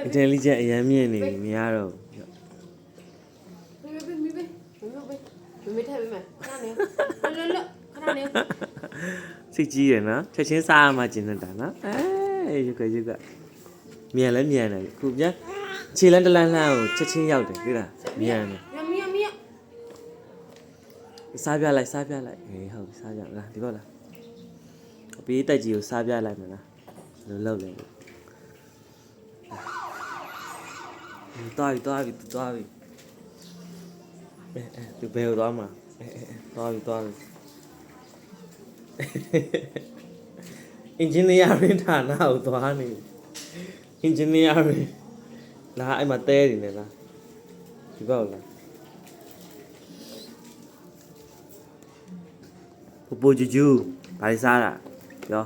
အကျဉ်းလေးချက်အရမ်းမြင့်နေပြီမရတော့စိတ်ကြီးရနော်ချက်ချင်းစားရမှကျင်နေတာနော်ရုပ်ကမြန်လဲမြန်တယ်ခုပြန်ခြေလန်းတလန်းလှမ်းကိုချက်ချင်းရောက်တယ်တွေ့လားမြန်တယ်စားပြလိုက်အေးဟုတ်စားပြလားဒီကောလားအပေးတက်ကြီးကိုစားပြလိုက်မလားဘယ်လိုလုပ်လဲသွားပြီသူဘယ်ကိုသွားမှာသွားပြီအင်ဂျင်နီယာရင်းဌာနကိုသွားနေအင်ဂျင်နီယာရင်းလာအဲ့မှာတဲနေလားဒီဘောက်လားပူဂျူဘာစားတာပြော